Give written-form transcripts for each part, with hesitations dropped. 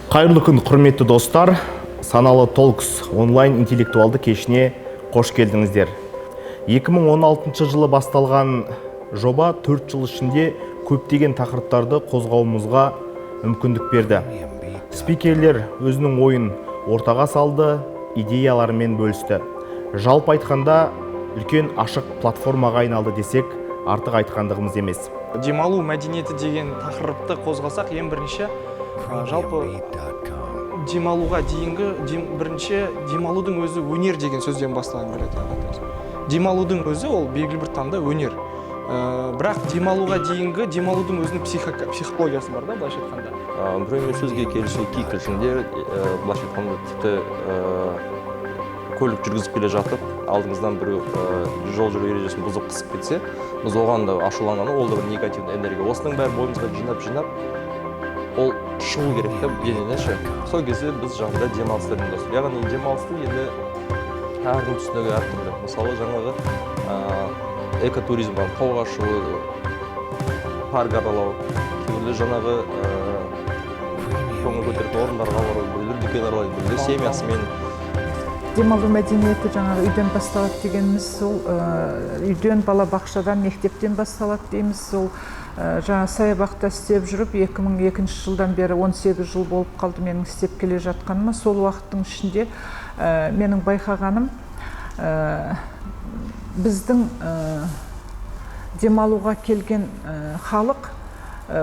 Қайырлы күн, құрметті достар. Саналы Talks онлайн интеллектуалды кешіне қош келдіңіздер. 2016 жылы басталған жоба 4 жыл ішінде көптеген тақырыптарды қозғауымызға мүмкіндік берді. Спикерлер өзінің ойын ортаға салды, идеяларымен бөлісті. Жалпы айтқанда үлкен ашық платформаға айналды десек, артық айтқандығымыз емес. Демалу мәдениеті деген тақырыпты қозғасақ, ең бірінші жалпы демалуға дейінгі бірінші демалудың өзі өнер деген сөзден басталған келеді. Демалудың өзі ол белгілі бір таңда өнер. Бірақ демалуға дейінгі демалудың өзінің психологиясы бар да, былайша айтқанда. Біреумен сөзге келісу кейкілшінде, былайша айтқанда тіпті көлік жүргізіп келе жатып, алдыңыздан біреу жол жүру ережесін бұзып қысып кетсе, біз оған да ашуланғаны, ол да бір негативный энергия. Осының бәрі бойымызға жинап, ол шығу керек те денене ше. Сол кезде біз жаңағыда демалыстар ұйымдастырдық. Яғни демалысты енді әркім түсінігі әртүрлі. Мысалы жаңағы экотуризм бар, тауға шығу, парк аралау, кейбіреулер жаңағы көңіл көтеретін орындарға бару, біреулер дүкен аралайды, біреулер семьясымен. Демалу мәдениеті жаңағы үйден басталады дегеніміз, сол үйден, балабақшадан, мектептен басталады дейміз. Сол жаңа саябақта істеп жүріп, 2002 жылдан бері 18 жыл болып қалды менің істеп келе жатқаныма. Сол уақыттың ішінде менің байқағаным, біздің демалуға келген халық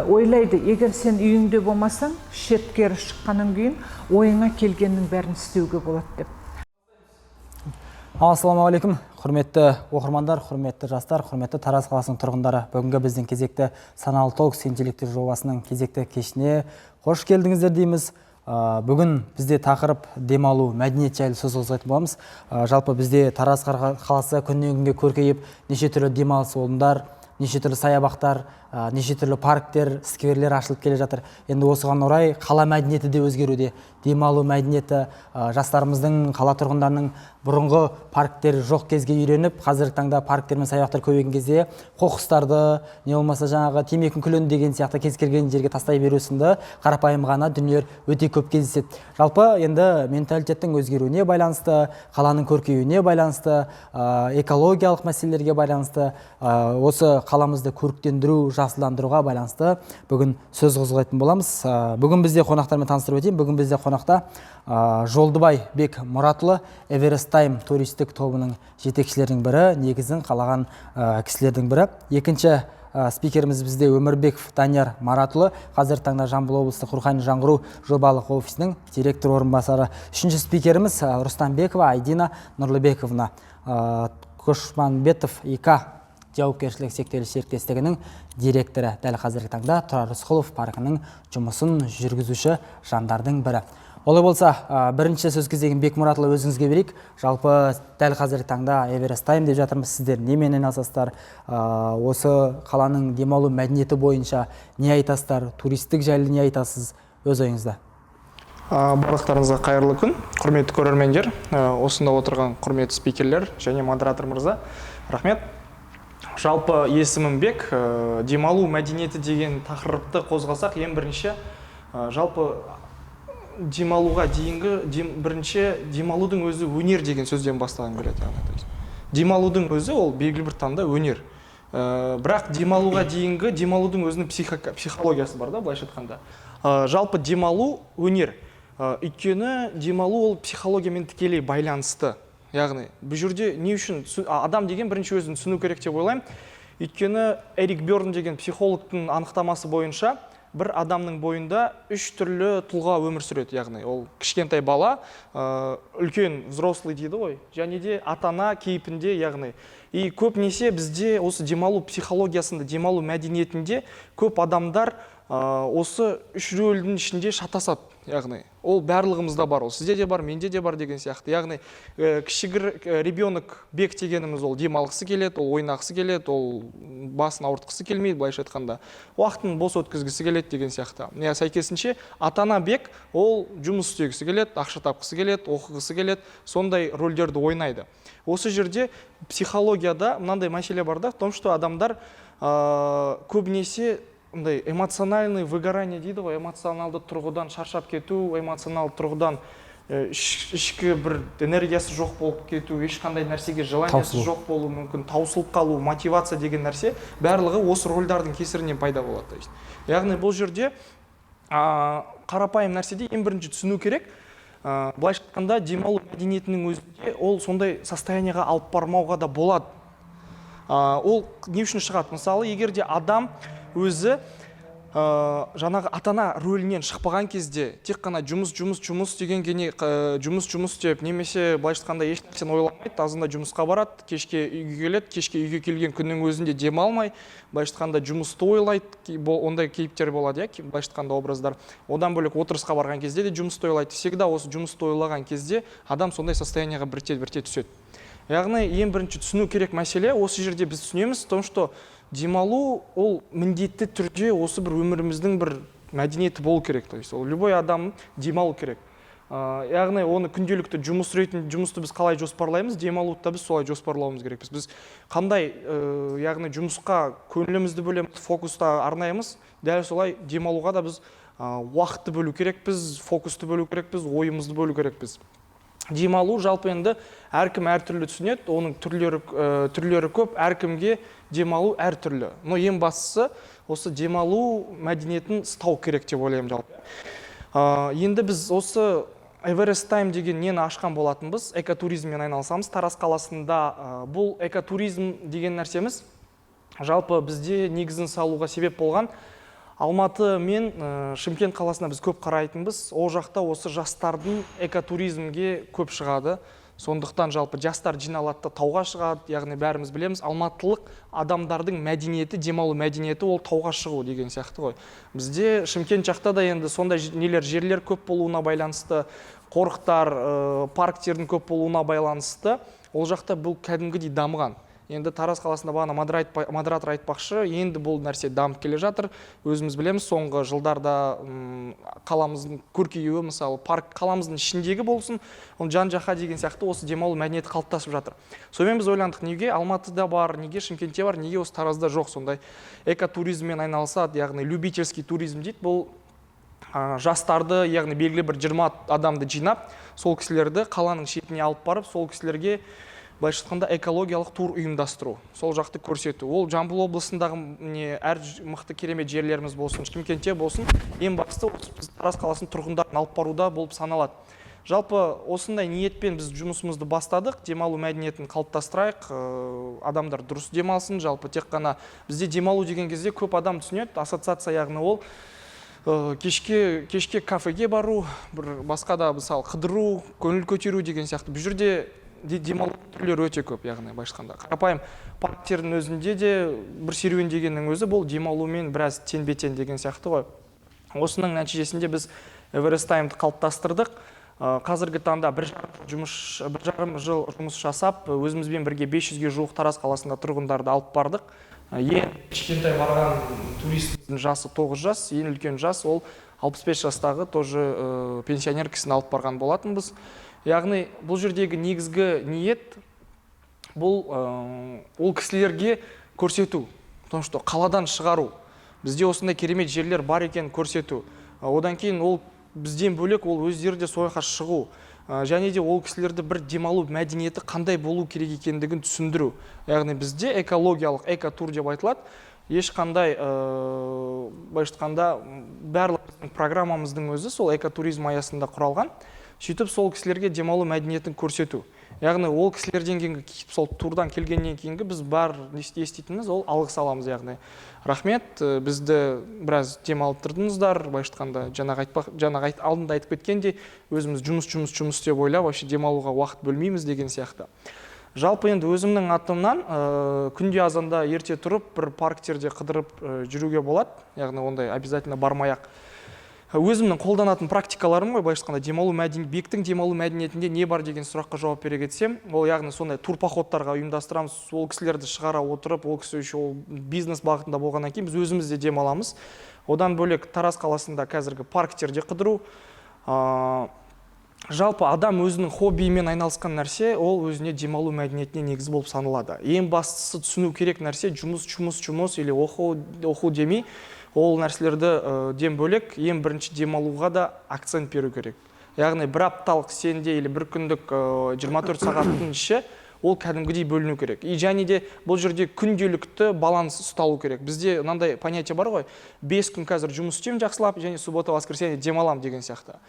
ойлайды, егер сен үйіңде болмасаң, шеткері шыққаннан кейін ойыңа келгеннің бәрін істеуге болады деп. Ассалаумағалейкум, құрметті оқырмандар, құрметті жастар, құрметті Тараз қаласының тұрғындары. Бүгінгі біздің кезекті Саналы Talks интеллектуалды жобасының кезекті кешіне қош келдіңіздер дейміз. Бүгін бізде тақырып демалу, мәдениет жайлы сөз қозғайтын боламыз. Жалпы бізде Тараз қаласы күннен күнге көркейіп, неше түрлі демалыс орындар, неше түрлі саябақтар, неше түрлі парктер, скверлер ашылып келе жатыр. Енді осыған орай қала мәдениеті де өзгеруде. Демалу мәдениеті жастарымыздың, қала тұрғындарының бұрынғы парктер жоқ кезге үйреніп, қазіргі таңда парктер мен саябақтар көбейген кезде қоқыстарды, не болмаса жаңағы темекінің күлін деген сияқты кез келген жерге тастай беру сынды қарапайым ғана дүниелер өте көп кездеседі. Жалпы енді менталитеттің өзгеруіне байланысты, қаланың көркеюіне байланысты, экологиялық мәселелерге байланысты, осы қаламызды көріктендіру, жасылдандыруға байланысты бүгін сөз қозғайтын боламыз. Бүгін бізде қонақтармен таныстырып өтейін. Бүгін бізде қонақта Жолдыбай Бек Мұратұлы, Эверест Тайм туристік тобының жетекшілердің бірі, негізін қалаған кісілердің бірі. Екінші спикеріміз бізде Өмірбеков Данияр Маратұлы, қазіргі таңда Жамбыл облыстық рухани жаңғыру жобалық офисінің директор орынбасары. Үшінші спикеріміз Рустамбекова Айдина Нұрлыбековна, Көшманбетов ИК жауапкершілік шектеулі серіктестігінің директоры. Дәл қазіргі таңда Тұрар Рысқұлов паркінің жұмысын жүргізуші жандардың бірі. Олай болса, бірінші сөз кезегін Бек Мұратұлы өзіңізге берейік. Жалпы дәл қазіргі таңда Эверест Тайм деп жатырмыз. Сіздер немен айналысасыздар? Осы қаланың демалу мәдениеті бойынша не айтасыздар? Туристік жайлы не айтасыз? Өз ойыңызда. Барлықтарыңызға қайырлы күн, құрметті көрермендер, осында отырған құрметті спикерлер және модератор мырза. Рахмет. Жалпы есімім Бек. Демалу мәдениеті деген тақырыпты қозғасақ, ең бірінші жалпы демалуға дейінгі бірінші демалудың өзі өнер деген сөзден басталған келеді. Демалудың өзі ол белгілі бір таңда өнер. Бірақ демалуға дейінгі демалудың өзінің психологиясы бар да, былайша айтқанда. Жалпы демалу өнер. Өйткені демалу ол психологиямен тікелей байланысты. Яғни, бұл жерде не үшін адам деген бірінші өзін түсіну керек деп ойлаймын. Өйткені Эрик Берн деген психологтың анықтамасы бойынша бір адамның бойында 3 түрлі тұлға өмір сүреді. Яғни, ол кішкентай бала, үлкен взрослый дейді ғой, және де ата-ана кейпінде, яғни. И көбінесе бізде осы демалу психологиясында, демалу мәдениетінде көп адамдар осы 3 рөлдің ішінде шатасады. Яғни, ол барлығымызда бар, ол сізде де бар, менде де бар деген сияқты. Яғни, кішігір ребенок Бек дегеніміз ол демалғысы келеді, ол ойнағысы келеді, ол басын ауыртқысы келмейді, былайша айтқанда. Уақытын бос өткізгісі келеді деген сияқты. Сәйкесінше, ата-ана Бек ол жұмыс істегісі келеді, ақша тапқысы келеді, оқығысы келеді, сондай рөлдерді ойнайды. Осы жерде психологияда мынандай мәселе бар да, в том, что адамдар көбінесе мындай эмоциональный выгорание дейді ғой, эмоционалды тұрғыдан шаршап кету, эмоционалды тұрғыдан ішкі бір энергиясы жоқ болып кету, ешқандай нәрсеге желаниясы жоқ болу мүмкін, таусылып қалу, мотивация деген нәрсе барлығы осы рөлдардың кесірінен пайда болады. Яғни бұл жерде қарапайым нәрседе ең бірінші түсіну керек, былайша айтқанда демалу мәдениетінің өзінде ол сондай состояниеға алып бармауға да болады. Ол не үшін шығады? Мысалы, егер де адам өзі жаңағы ата-ана рөлінен шықпаған кезде тек қана жұмыс деген жұмыс деп, немесе былайша айтқанда еш нәрсені ойламайды, азында жұмысқа барады, кешке үйге келеді, кешке үйге келген күннің өзінде демалмай, былайша айтқанда жұмысты ойлайды, ондай кейіптер болады, былайша айтқанда образдар. Одан бөлек отырысқа барған кезде де жұмысты ойлайды. Всегда осы жұмысты ойлаған кезде адам сондай состояниеға бірте түседі. Яғни ең бірінші түсіну керек мәселе осы жерде біз түсінеміз, том что демалу ол міндетті түрде осы бір өміріміздің бір мәдениеті болу керек. То есть ол любой адам демалу керек. Яғни оны күнделікті жұмысты біз қалай жоспарлаймыз, демалуды да біз солай жоспарлауымыз керекпіз. Біз қандай яғни жұмысқа көңілімізді бөлеміз, фокусты арнаймыз, дәл солай демалуға да біз уақытты бөлу керекпіз, фокусты бөлу керекпіз, ойымызды бөлу керекпіз. Демалу жалпы енді әркім әртүрлі түсінеді, оның түрлері көп, әркімге демалу әртүрлі. Но ең бастысы осы демалу мәдениетін ұстау керек деп ойлаймын жалпы. Енді біз осы Everest Time деген нені ашқан болатынбыз, экотуризммен айналысамыз. Тараз қаласында бұл экотуризм деген нәрсеміз жалпы бізде негізін салуға себеп болған. Алматы мен Шымкент қаласына біз көп қарайтынбыз. Ол жақта осы жастардың экотуризмге көп шығады. Сондықтан жалпы жастар жиналады, тауға шығады. Яғни бәріміз білеміз, алматылық адамдардың мәдениеті, демалу мәдениеті ол тауға шығу деген сияқты ғой. Бізде Шымкент жақта да енді сондай жерлер көп болуына байланысты, қорықтар, парктердің көп болуына байланысты, ол жақта бұл кәдімгідей дамыған. Енді Тараз қаласында бағана модератор айтпақшы, енді бұл нәрсе дамып келе жатыр. Өзіміз білеміз, соңғы жылдарда қаламыздың көркеюі, мысалы, парк қаламыздың ішіндегі болсын, ол жан-жаққа деген сияқты осы демалу мәдениеті қалыптасып жатыр. Сонымен біз ойландық, неге Алматыда бар, неге Шымкентте бар, неге осы Таразда жоқ сондай экотуризммен айналысады, яғни любительский туризм дейді. Бұл жастарды, яғни белгілі бір 20 адамды жинап, сол кісілерді қаланың шетіне алып барып, сол кісілерге былайша айтқанда экологиялық тур ұйымдастыру, сол жақты көрсету. Ол Жамбыл облысындағы әр мықты керемет жерлеріміз болсын, Шымкентте болсын, ең бастысы Тараз қаласының тұрғындарын алып баруда болып саналады. Жалпы осындай ниетпен біз жұмысымызды бастадық, демалу мәдениетін қалыптастырайық, адамдар дұрыс демалсын. Жалпы тек қана бізде демалу деген кезде көп адам түсінеді, ассоциация, яғни ол кешке кафеге бару, басқа да мысалы қыдыру, көңіл көтеру деген сияқты. Бұл жерде демалу түрлері өте көп, яғни байшқанда. Қарапайым парктердің өзінде де бір серуен дегеннің өзі бұл демалумен біраз тен-бетен деген сияқты ғой. Осының нәтижесінде біз Everest Time'ды қалыптастырдық. Қазіргі таңда бір жарым жыл жұмыс жасап, өзімізбен бірге 500-ге жуық Тараз қаласында тұрғындарды алып бардық. Ең кішкентай барған туристің жасы 9 жас, ең үлкен жас ол 65 жастағы тоже пенсионер кісіні алып барған болатынбыз. Яғни бұл жердегі негізгі ниет бұл ол кісілерге көрсету, потому что қаладан шығару. Бізде осындай керемет жерлер бар екен көрсету. Одан кейін ол бізден бөлек ол өздері де сояққа шығу. Және де ол кісілерді бір демалу мәдениеті қандай болу керек екендігін түсіндіру. Яғни бізде экологиялық экотур деп айтылады. Ешқандай былайша айтқанда барлық программамыздың өзі сол экотуризм аясында құралған. Сөйтіп сол кісілерге демалу мәдениетін көрсету. Яғни ол кісілерден кейінгі, сол турдан келгеннен кейінгі біз бар еститініміз ол алғыс аламыз, яғни рахмет, бізді біраз демалып тұрдыңыздар, былайша айтқанда жаңағы алдында айтып кеткендей, өзіміз жұмыс деп ойлап, вообще демалуға уақыт бөлмейміз деген сияқты. Жалпы енді өзімнің атымнан күнде азанда ерте тұрып, бір парктерде қыдырып жүруге болады, яғни ондай обязательно бармай-ақ. Өзімнің қолданатын практикаларым ғой, былайша айтқанда бектің демалу мәдениетінде не бар деген сұраққа жауап бере кетсем, ол яғни сондай турпоходтарға ұйымдастырамыз, ол кісілерді шығара отырып, ол кісі үшін ол бизнес бағытында болғаннан кейін біз өзіміз де демаламыз. Одан бөлек Тараз қаласында қазіргі парктерде қыдыру. Жалпы адам өзінің хоббиімен айналысқан нәрсе, ол өзіне демалу мәдениетіне негіз болып саналады. Ең бастысы түсіну керек нәрсе жұмыс или оқу демей, ол нәрселерді дем бөлек ең бірінші демалуға да акцент беру керек. Яғни бір апталық сенде или бір күндік 24 сағаттың іші ол кәдімгідей бөліну керек. И және де бұл жерде күнделікті баланс ұсталу керек. Бізде мынандай понятие бар ғой, 5 күн қазір жұмыс істеймін жақсылап, және суббота воскресенье демалам деген сияқты.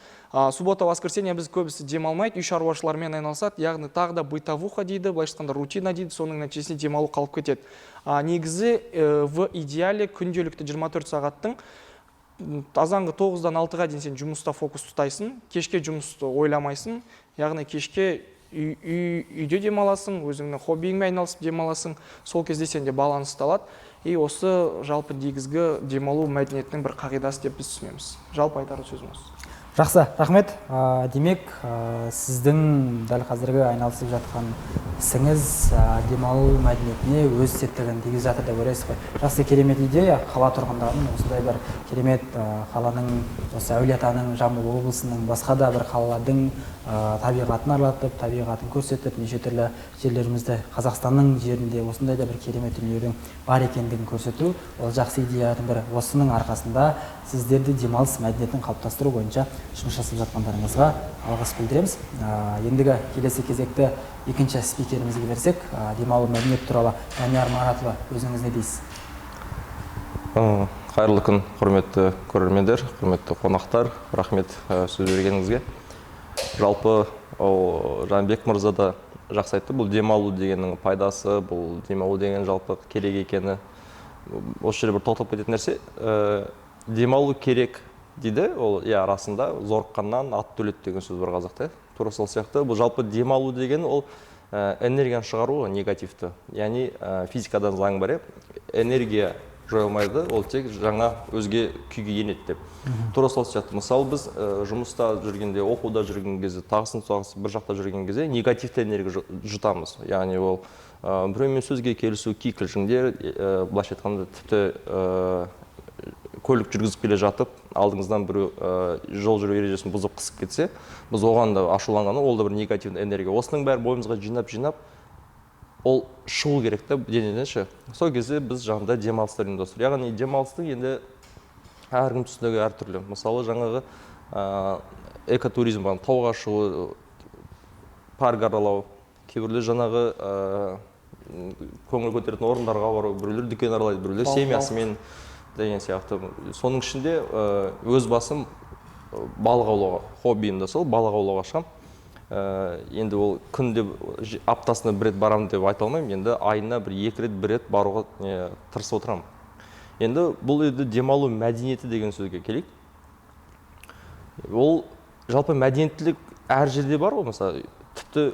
Суббота воскресенье біз көбісі демалмайды, үй шаруашылармен айналысады, яғни тағы да бытовуха дейді, былайша айтқанда рутина дейді, соның нәтижесінде демалу қалып кетеді. Негізі в идеале күнделікті 24 сағаттың азанғы 9-дан 6-ға дейін сен жұмыста фокус ұстайсың, кешке жұмысты ойламайсың, яғни кешке үйде демаласың, өзіңнің хоббиіңмен айналысып демаласың, сол кезде сенде баланс ұсталады. И осы жалпы негізгі демалу мәдениетінің бір қағидасы деп біз түсінеміз. Жалпы айтар сөзіміз. Жақсы, рахмет. Демек, сіздің дәл қазіргі айналысып жатқан ісіңіз демалу мәдениетіне өз септігін тигізіп жатыр деп ойлайсыз ғой. Жақсы, керемет идея. Қала тұрғындарының осындай бір керемет қаланың, осы Әулиеатаның, Жамбыл облысының, басқа да бір қалалардың табиғатын аралатып, табиғатын көрсетіп, неше түрлі жерлерімізді, Қазақстанның жерінде осындай да бір керемет дүниелердің бар екендігін көрсету, ол жақсы идеяның бірі. Осының арқасында сіздерді демалыс мәдениетін қалыптастыру бойынша жұмыс жасап жатқандарыңызға алғыс білдіреміз. Ендігі келесі кезекті екінші спикерімізге берсек, демалу мәдениет туралы Данияр Маратұлы, өзіңіз не дейсіз? Қайырлы күн, құрметті көрермендер, құрметті қонақтар, рахмет сөз бергеніңізге. Жалпы Жанбек мырза да жақсы айтты, бұл демалу дегеннің пайдасы, бұл демалу деген жалпы керек екені. Осы жерде бір тоқталып кететін нәрсе, демалу керек дейді, ол расында зорыққаннан ат төледі деген сөз бар қазақта. Тура сол сияқты, бұл жалпы демалу деген ол энергияны шығару негативті. Яғни физикадан заң бар, энергия жойылмайды, ол тек жаңа өзге күйге енеді деп. Тура сол сияқты. Мысалы біз жұмыста жүргенде, оқуда жүрген кезде, тағысын бір жақта жүрген кезде негативті энергия жұтамыз. Яғни ол біреумен сөзге келісу, кикілжіңдер, былайша айтқанда тіпті көлік жүргізіп келе жатып, алдыңыздан біреу жол жүру ережесін бұзып қысып кетсе, біз оған да ашуланғаны, ол да бір негативті энергия. Осының бәрі бойымызға жинап, ол шығу керек та денеден ше. Сол кезде біз жаңағыдай демалыстар ұйымдастыру. Яғни демалыстың енді әркім түсінігі әртүрлі. Мысалы жаңағы экотуризм бар, тауға шығу, парк аралау, кейбіреулер жаңағы көңіл көтеретін орындарға бару, біреулер дүкен аралайды, біреулер семьясымен деген сияқты. Соның ішінде өз басым балық аулауға, хоббиім де сол, балық аулауға шығам. Енді ол күнде аптасына бір рет барамын деп айта алмаймын, енді айына бір 2 рет, 1 рет баруға тырысып отырамын. Енді бұл демалу мәдениеті деген сөзге келейік. Ол жалпы мәдениеттілік әр жерде бар ғой, мысалы, тіпті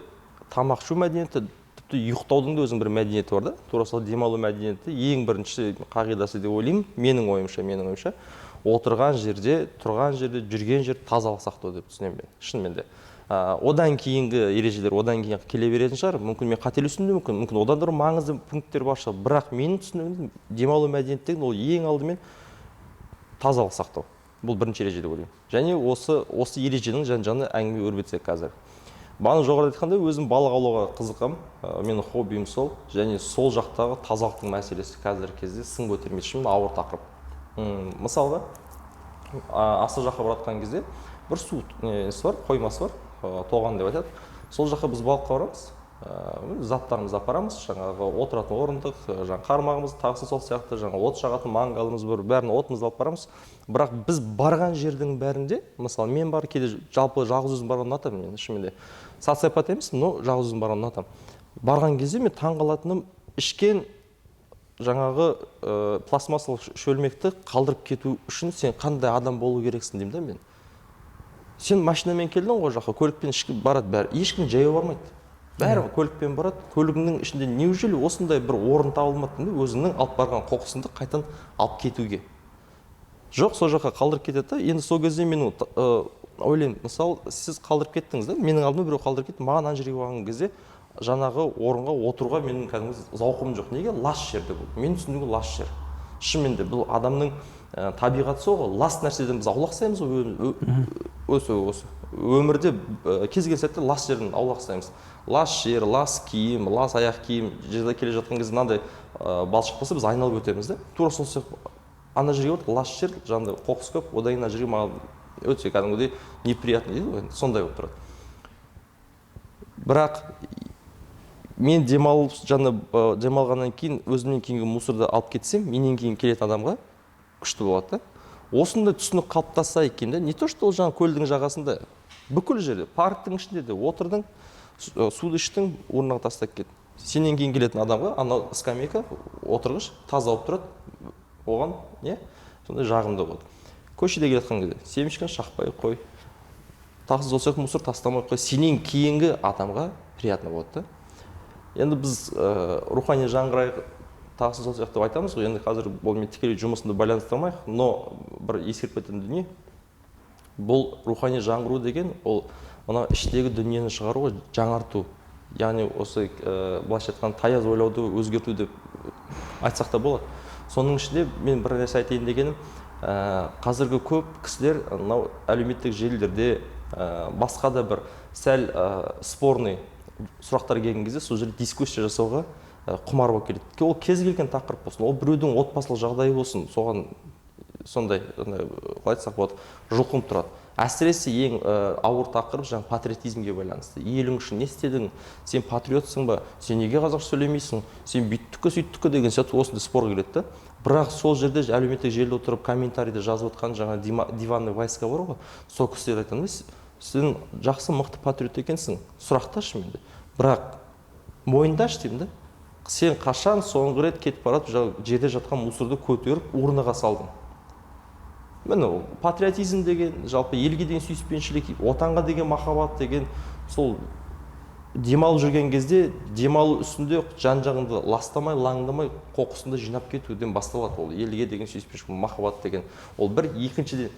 тамақ ішу мәдениеті, тіпті ұйықтаудың да өзінің бір мәдениеті бар да. Тура сол демалу мәдениеті ең бірінші қағидасы деп ойлаймын, менің ойымша, отырған жерде, тұрған жерде, жүрген жер тазалық сақтау деп түсінемін мен, шынымен де. Одан кейінгі ережелер одан кейін келе беретін шығар, мүмкін мен қателесуім де мүмкін одан да маңызды пункттер бар шығар, бірақ менің түсінігім демалу мәдениеттігін ол ең алдымен тазалық сақтау. Бұл бірінші ереже деп ойлаймын. Және осы ереженің жан-жағына әңгіме өрбітсек қазір. Баны жоғарыда айтқанда өзім балық аулауға қызыққам, менің хоббиім сол, және сол жақтағы тазалықтың мәселесі қазіргі кезде сын көтермейді, шын ауыр тақырып. Мысалға, аса жаққа баратқан кезде бір су бар, қоймасы бар, тоған деп айтады. Сол жаққа біз балыққа барамыз, заттарымызды апарамыз, жаңағы отыратын орындық, жаңағы қармағымыз, тағысын сол сияқты, жаңағы от жағатын мангалымыз бар, бәрін отымызды алып барамыз. Бірақ біз барған жердің бәрінде, мысалы, мен бар кейде жалпы жалғыз өзім барған ұнатамын, мен шынымен де. Социопат емес, но жалғыз өзім барған ұнатамын. Барған кезде мен таңғалатыным, ішкен жаңағы пластмассалық шөлмекті қалдырып кету үшін сен қандай адам болу керексің деймін да мен. Сен машинамен келдің ғой жаққа, көлікпен барады бәрі, ешкім жаяу бармайды. Бәрі көлікпен барады, көлігінің ішінде неужели осындай бір орын табылмады, өзіңнің алып барған қоқысыңды қайтадан алып кетуге. Жоқ, сол жаққа қалдырып кетеді. Енді сол кезде мен ойлаймын, мысалы, сіз қалдырып кеттіңіз да, менің алдыма біреу қалдырып кетті, маған ана жерге барған кезде жаңағы орынға отыруға менің кәдімгі зауқым жоқ. Неге? Лас жерде бұл. Мен түсінуге лас жер. Шынымен де бұл адамның табиғаты сол ғой, лас нәрседен біз аулақсаймыз осы өмірде кез келген сәтте лас жерден аулақсаймыз. Лас жер, лас киім, лас аяқ киім жерде келе жатқан кезде мынандай балшық болса біз айналып өтеміз да. Тура сол сияқты ана жерге бардық, лас жер, жаңағыдай қоқыс көп, одан кейін ана жерге маған өте кәдімгідей неприятный дейді ғой, сондай болып тұрады. Бірақ мен демалғаннан кейін өзімнен кейінгі мусорды алып кетсем, менен кейін келетін адамға күшті болады да. Осындай түсінік қалыптасса екен де, не то что ол жаңа көлдің жағасында, бүкіл жерде, парктың ішінде де отырдың, суды іштің, орнына тастап кет. Сенен кейін келетін адамға анау скамейка, отырғыш таза болып тұрады, оған не? Сондай жағымды болады. Көшеде келеткен кезде семечканы шақпай қой, тақсыз олсақ мусор тастамай қой, сенен кейінгі адамға приятно болады да. Енді біз рухани жаңғырайық, тақсыз олсақ деп айтамыз ғой, енді қазір бұл мен тікелей жұмысында байланыстырмайық, но бір ескеріп кететін дүние, бұл рухани жаңғыру деген, ол мына іштегі дүниені шығаруға жаңарту, яғни осы былайша айтқан таяз ойлауды өзгерту деп айтсақ та болады. Соның ішінде мен бір нәрсе айтайын дегенім, қазіргі көп кісілер әлеуметтік желілерде басқа да бір сәл спорный сұрақтар келген кезде сол жерде дискуссия жасауға құмар болып келеді. Ол кез келген тақырып болсын, ол біреудің отбасылық жағдайы болсын, соған сондай қалай айтсақ болады, жұлқынып тұрады. Әсіресе ең ауыр тақырып жаңа патриотизмге байланысты. Елің үшін не істедің? Сен патриотсың ба? Сен неге қазақша сөйлемейсің? Сен бүйттікі сөйттікі деген сияқты осындай спорға келеді. Бірақ сол жерде әлеуметтік желіде отырып комментарийде жазып отқан жаңа диванный войска бар ғой, сол кісілер айтады, сен жақсы мықты патриот екенсің, сұрақташы менде. Бірақ мойындашы деймін да. Сен қашан соңғы рет кетіп барып жерде жатқан мусорды көтеріп орныға салдың? Міне патриотизм деген, жалпы елге деген сүйіспеншілік, отанға деген махаббат деген, сол демалып жүрген кезде демалу үстінде жан-жағыңды ластамай, лаңдамай, қоқысынды жинап кетуден басталады. Ол елге деген сүйіспеншілік, махаббат деген. Ол бір, екіншіден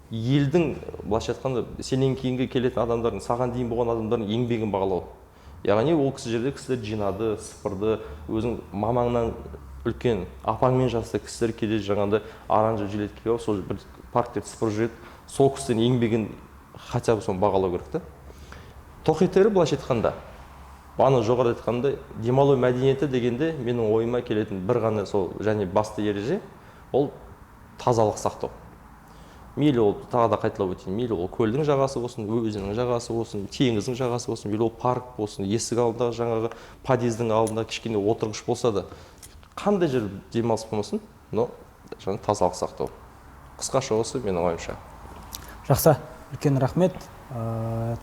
елдің, былайша айтқанда, сенен кейінгі келетін адамдардың, саған дейін болған адамдардың еңбегін бағалау. Яғни ол кісілер жинады, сыпырды, өзің мамаңнан үлкен апаңмен жасты кісілер келе жаңағыдай оранжевый жилетке киіп, сол бір парктерді сыпырып жүреді. Сол кісілердің еңбегін хотя бы соны бағалау керек та. Тоқетері былайша айтқанда, баны жоғарыда айтқандай, демалу мәдениеті дегенде менің ойыма келетін бір ғана сол және басты ереже, ол тазалық сақтау. Мейлі ол тағы да қайталап өтейін, мейлі ол көлдің жағасы болсын, өзеннің жағасы болсын, теңіздің жағасы болсын, мейлі ол парк болсын, есік алдындағы жаңағы подъездің алдында кішкене отырғыш болса да, қандай жер демалыс болмасын, но жаңа тазалық сақтау. Қысқаша осы менің ойымша. Жақсы, үлкен рахмет.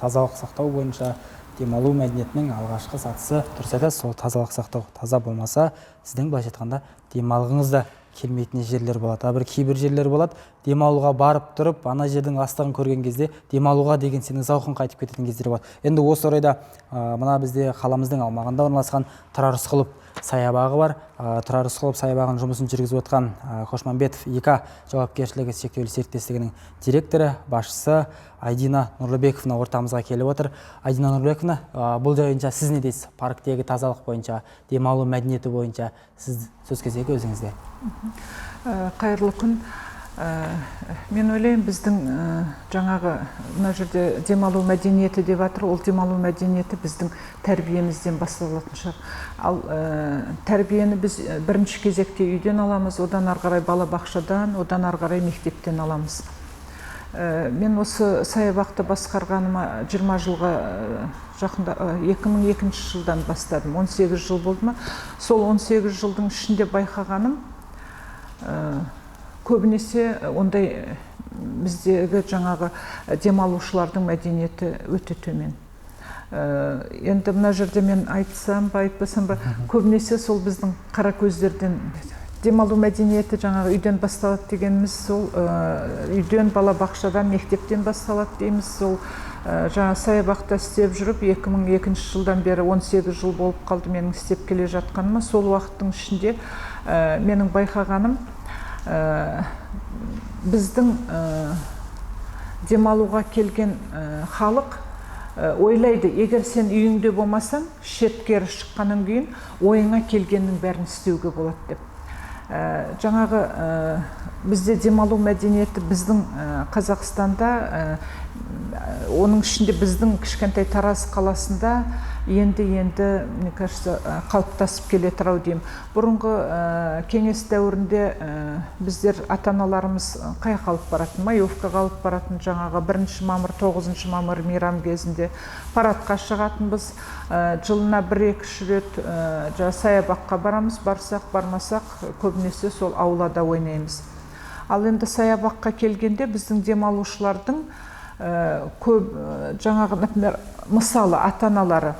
Тазалық сақтау бойынша демалу мәдениетінің алғашқы сатысы дұрыс айтасыз, сол тазалық сақтау. Таза болмаса, сіздің былайша айтқанда демалғыңыз да келмейтін жерлер болады. Бір кейбір жерлер болады, демалуға барып тұрып, ана жердің астығын көрген кезде демалуға деген сенің зауқың қайтып кететін кездер болады. Енді осы орайда мына бізде қаламыздың аумағында орналасқан Тұрар Рысқұлов саябағы бар. Тұрар Рысқұлов саябағының жұмысын жүргізіп отқан Қошмамбетов ЕК жауапкершілігі шектеулі серіктестігінің директоры, басшысы Айдина Нұрлыбековна ортамызға келіп отыр. Айдина Нұрлыбековна, бұл жайынша сіз не дейсіз? Парктегі тазалық бойынша, демалу мәдениеті бойынша сіз сөз кезегі өзіңізде. Қайырлы күн. Мен ойлаймын, біздің жаңағы мына жерде демалу мәдениеті деп жатыр, ол демалу мәдениеті біздің тәрбиемізден басталатын шығар. Ал тәрбиені біз бірінші кезекте үйден аламыз, одан ары қарай балабақшадан, одан ары қарай мектептен аламыз. Мен осы саябақты басқарғаныма 20 жылға жақында 2002 жылдан бастадым. 18 жыл болды ма? Сол 18 жылдың ішінде байқағаным, көбінесе ондай біздегі жаңағы демалушылардың мәдениеті өте төмен. Енді мына жерде мен айтсам ба, айтпасам ба, көбінесе сол біздің қара көздерден демалу мәдениеті жаңағы үйден басталады дегеніміз, сол үйден, балабақшадан, мектептен басталады дейміз. Сол жаңа саябақта істеп жүріп, 2002 жылдан бері 18 жыл болып қалды менің істеп келе жатқаныма. Сол уақыттың ішінде менің байқағаным, біздің демалуға келген халық ойлайды, егер сен үйіңде болмасаң, шеткері шыққаннан кейін ойыңа келгеннің бәрін істеуге болады деп. Жаңағы бізде демалу мәдениеті біздің Қазақстанда, оның ішінде біздің кішкентай Тараз қаласында енді, мне кажется, қалыптасып келетір ау деймін. Бұрынғы кеңес дәуірінде біздер ата-аналарымыз қай қалып баратын? Маевка қалып баратын, жаңағы 1 мамыр, 9 мамыр мейрам кезінде парадқа шығатынбыз. Жылына 1-2 рет саябаққа барамыз, барсақ, бармасақ, көбінесе сол аулада ойнаймыз. Ал енді саябаққа келгенде біздің демалушылардың көп, жаңағы, например, мысалы ата-аналары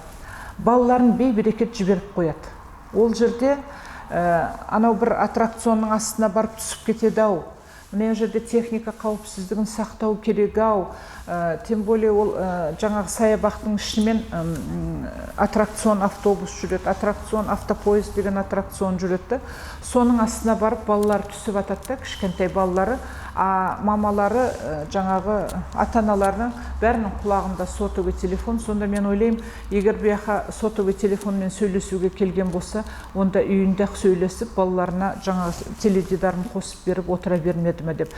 балаларын бей-берекет жіберіп қояды. Ол жерде анау бір аттракционның астына барып түсіп кетеді ау. Мына жерде техника қауіпсіздігін сақтау керек ау. Тем более ол жаңағы саябақтың ішімен аттракцион автобус жүреді, аттракцион автопоезд деген аттракцион жүреді. Соның астына барып балалар түсіп атады, кішкентай балалары, мамалары жаңағы ата-аналарының бәрінің құлағында сотовый телефон. Сонда мен ойлаймын, егер бұяқа сотовый телефонмен сөйлесуге келген болса, онда үйінде сөйлесіп, балаларына жаңағы теледидарын қосып беріп отыра бермеді ме деп.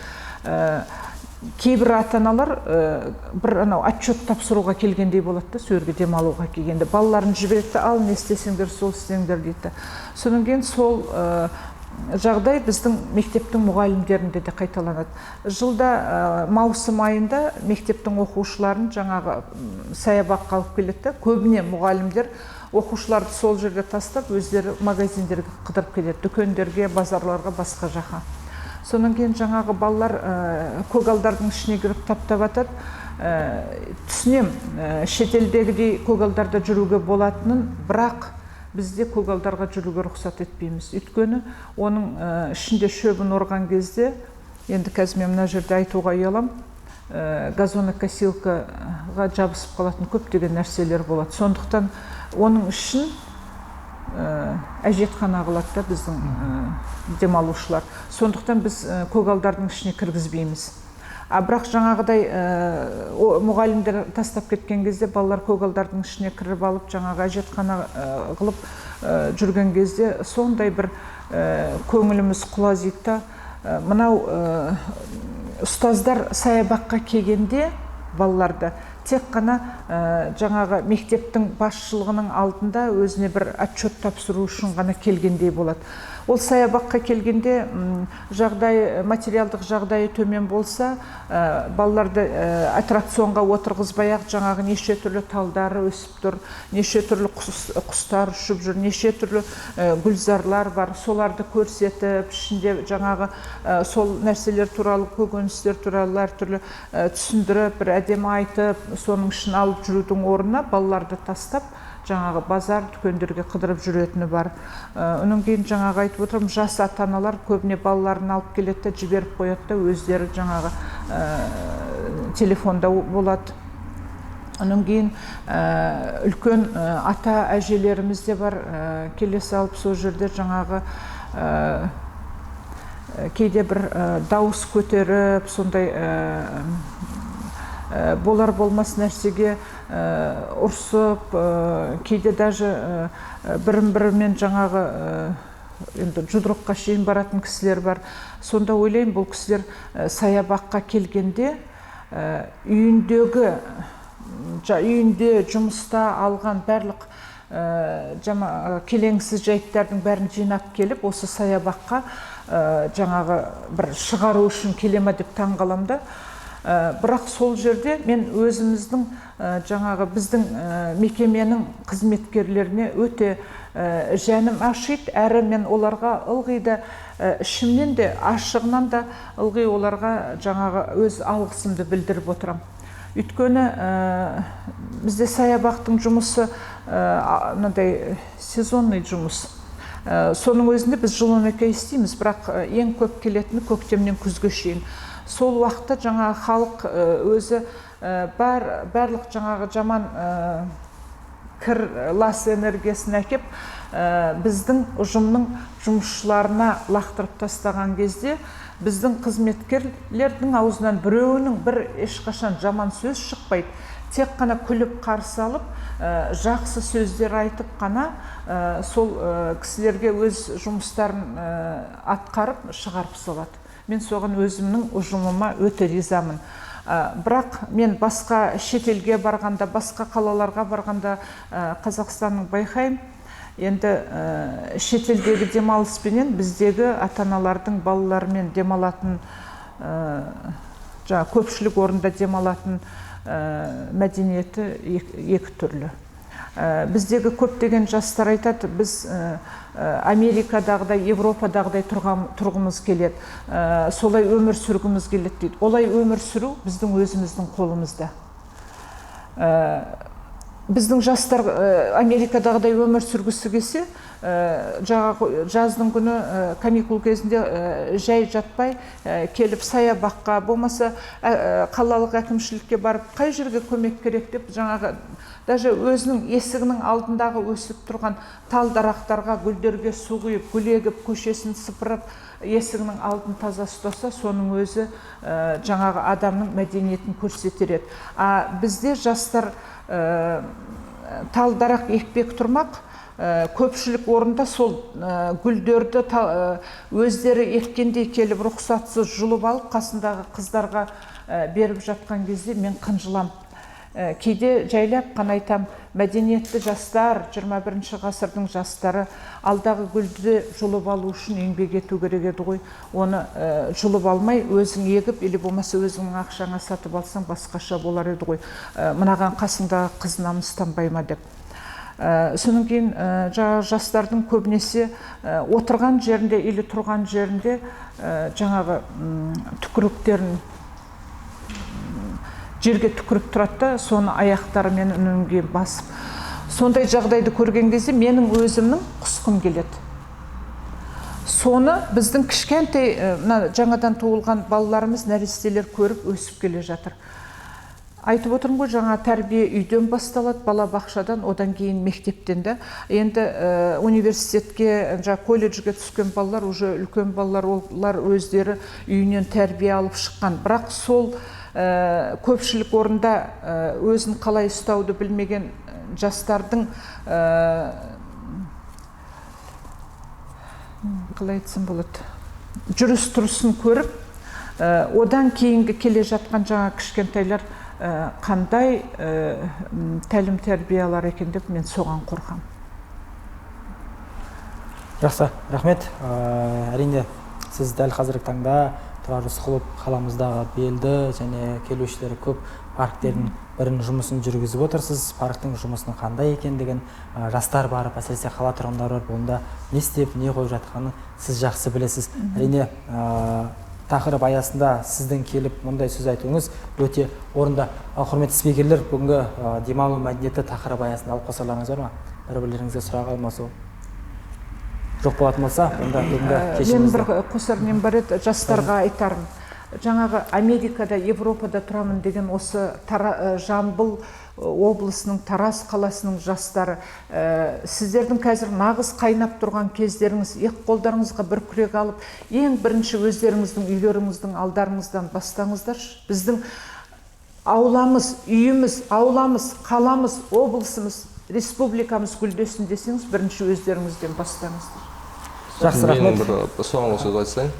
Кейбір ата-аналар бір отчет тапсыруға келгендей болады, сөрге демалуға келгенде балаларын жібереді, ал не істесеңдер, сол істеңдер дейді. Содан кейін сол жағдай біздің мектептің мұғалімдерінде де қайталанады. Жылда маусым айында мектептің оқушыларын жаңағы саябаққа алып келеді. Көбіне мұғалімдер оқушыларды сол жерге тастап, өздері магазиндерге қыдырып кетеді, дүкендерге, базарларға, басқа жаққа. Сонан кейін жаңағы балалар көгалдардың ішіне кіріп таптап атады. Түсінем, шетелдегідей көгалдарда жүруге болатынын, бірақ бізде көгалдарға жүруге рұқсат етпейміз. Өйткені оның ішінде шөбін орған кезде, енді қазір мен мына жерде айтуға ұялам, газонокосилкаға жабысып қалатын көптеген нәрселер болады. Сондықтан оның үшін әжетхана қылады да біздің демалушылар. Сондықтан біз көгалдардың ішіне кіргізбейміз. Бірақ жаңағыдай мұғалімдер тастап кеткен кезде балалар көгалдардың ішіне кіріп алып, жаңағы әжетхана қылып жүрген кезде сондай бір көңіліміз құлазиды. Мынау ұстаздар саябаққа келгенде балаларды тек қана жаңағы мектептің басшылығының алдында өзіне бір отчет тапсыру үшін ғана келгендей болады. Ол саябаққа келгенде материалдық жағдайы төмен болса, балаларды аттракционға отырғызбай-ақ жаңағы неше түрлі талдары өсіп тұр, неше түрлі құстар ұшып жүр, неше түрлі гүлзарлар бар, соларды көрсетіп, ішінде жаңағы сол нәрселер туралы, көкөністер туралы әртүрлі түсіндіріп, бір әдемі айтып, соның ішін алып жүрудің орнына балаларды тастап, жаңағы базар, дүкендерге қыдырып жүретіні бар. Оның кейін жаңағы айтып отырмын, жас ата-аналар көбіне балаларын алып келеді, жіберіп қояды, өздері жаңағы телефонда болады. Оның кейін үлкен ата-әжелеріміз де бар, келе салып сол жерде жаңағы кейде бір дауыс көтеріп, сондай болар болмас нәрсеге ұрсып, кейде даже бірін-бірімен жаңағы жұдырыққа шейін баратын кісілер бар. Сонда ойлаймын, бұл кісілер саябаққа келгенде үйінде жұмыста алған барлық келеңсіз жайттардың бәрін жинап келіп, осы саябаққа жаңағы бір шығару үшін келе ме деп таң қаламда. Бірақ сол жерде мен өзіміздің жаңағы біздің мекеменің қызметкерлеріне өте жәнім ашиды, әрі мен оларға ылғи да ішімнен де ашығынан да ылғи оларға жаңағы өз алғысымды білдіріп отырам. Өйткені бізде саябақтың жұмысы сезонный жұмыс. Соның өзінде біз жылына істейміз, бірақ ең көп келетіні көктемнен күзге шейін. Сол уақытта жаңағы халық өзі барлық жаңағы жаман кір лас энергиясын әкеп біздің ұжымның жұмысшыларына лақтырып тастаған кезде біздің қызметкерлердің аузынан біреуінің бір ешқашан жаман сөз шықпайды. Тек қана күліп қарсы алып, жақсы сөздер айтып қана сол кісілерге өз жұмыстарын атқарып шығарып салады. мен соған өзімнің ұжымыма өте ризамын. Бірақ мен басқа шетелге барғанда, басқа қалаларға барғанда Қазақстанның байқаймын, енді шетелдегі демалыспенен біздегі ата-аналардың балаларымен демалатын, көпшілік орында демалатын мәдениеті екі түрлі. Біздегі көптеген жастар айтады, біз Америкадағыдай, Европадағыдай тұрғымыз келеді, солай өмір сүргіміз келеді дейді. Олай өмір сүру біздің өзіміздің қолымызда. Біздің жастар Америкадағыдай өмір сүргісі келсе, жаздың күні каникул кезінде жай жатпай келіп саябаққа, болмаса қалалық әкімшілікке барып, қай жерге көмек керек деп, жаңағы даже өзінің есігінің алдындағы өсіп тұрған тал дарақтарға, гүлдерге су құйып, гүл егіп, көшесін сыпырып, есігінің алдын таза ұстаса, соның өзі жаңағы адамның мәдениетін көрсетер еді. Бізде жастар тал дарақ екпек тұрмақ, көпшілік орында сол гүлдерді өздері еккендей келіп, рұқсатсыз жұлып алып, қасындағы қыздарға беріп жатқан кезде мен қынжылам. Кейде жайлап қана айтам, мәдениетті жастар, 21 ғасырдың жастары алдағы гүлді жұлып алу үшін еңбек ету керек еді ғой. Оны жұлып алмай, өзің егіп, или болмаса өзіңнің ақшаңа сатып алсаң басқаша болар еді ғой. Мынаған қасыңдағы қыз намыстанбай ма деп. Соның кейін жастардың көбінесе отырған жерінде или тұрған жерінде жаңағы түкіріктерін жерге түкіріп тұрады да, соны аяқтарымен үнінге басып. Сондай жағдайды көрген кезде менің өзімнің құсқым келеді. Соны біздің кішкентай жаңадан туылған балаларымыз, нәрестелер көріп өсіп келе жатыр. Айтып отырмын ғой, жаңа тәрбие үйден басталады, бала бақшадан, одан кейін мектептен де. Енді университетке, колледжге түскен балалар, уже үлкен балалар, олар өздері үйінен тәрбие алып шыққан. Бірақ сол көпшілік орында өзін қалай ұстауды білмеген жастардың, қалай айтсам болады, жүріс тұрысын көріп, одан кейінгі келе жатқан жаңа кішкентайлар қандай тәлім тәрбие алар екен деп мен соған қорқам. Жақсы, рахмет. Әрине, сіз дәл қазіргі таңда Тұрар Рысқұлов қаламыздағы белді және келушілері көп парктердің бірін жұмысын жүргізіп отырсыз. Парктың жұмысының қандай екендігін, жастар барып, әсіресе қала тұрғындары бар, онда не істеп, не қойып жатқанын сіз жақсы білесіз. Әрине, тақырып аясында сіздің келіп мұндай сөз айтуыңыз өте орында. Құрметті спикерлер, бүгінгі демалу мәдениеті тақырып аясында алып қосарларыңыз бар ма? Бір-бірлеріңізге сұрақ алмасу жоқ болатын болса, онда бүгінгі кешімізді. Мен бір қосар нем бар еді, жастарға айтарым. Жаңағы Америкада, Европада тұрамын деген осы Жамбыл облысының, Тараз қаласының жастары, сіздердің қазір нағыз қайнап тұрған кездеріңіз, қолдарыңызға бір күрек алып, ең бірінші өздеріңіздің үйлеріңіздің алдарыңыздан бастаңыздаршы. Біздің ауламыз, үйіміз, ауламыз, қаламыз, облысымыз, республикамыз гүлдесін десеңіз, бірінші өздеріңізден бастаңыздар. Жақсы, рахмет. Мен бір соңғы сөз айтсайын.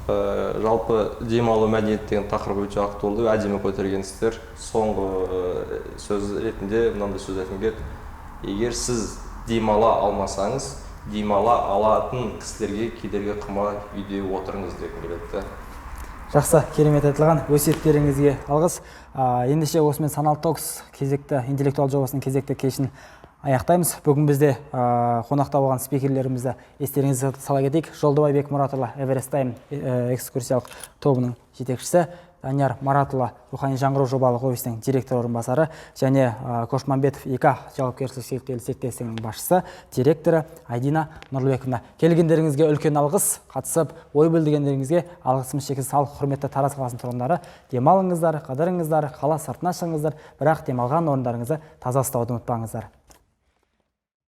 Жалпы демалу мәдениет деген тақырып өте актуалды, әдемі көтергенсіздер. Соңғы сөз ретінде мынандай сөз айтқым келеді. Егер сіз демала алмасаңыз, демала алатын кісілерге кедергі қылмай үйде отырыңыз дегім келеді. Жақсы, керемет айтылған өсиеттеріңізге алғыс. Ендеше осымен Саналы Токс кезекті интеллектуал жобасының кезекті кешін аяқтаймыз. Бүгін бізде қонақта болған спикерлерімізді естеріңізге сала кетейік. Жолдыбайбек Мұратұлы Эверест Тайм экскурсиялық тобының жетекшісі, Данияр Маратұлы рухани жаңғыру жобалық офисінің директор орынбасары және Кошмамбетов ИК жауапкершілігі шектеулі серіктестігінің басшысы, директоры Айдина Нұрлыбековна. Келгендеріңізге үлкен алғыс, қатысып ой бөлдіргендеріңізге алғысымыз шексіз. Ал құрметті Тараз қаласының тұрғындары, демалыңыздар, қыдырыңыздар, қала сыртына шығыңыздар, бірақ демалған орындарыңызды таза ұстауды ұмытпаңыздар.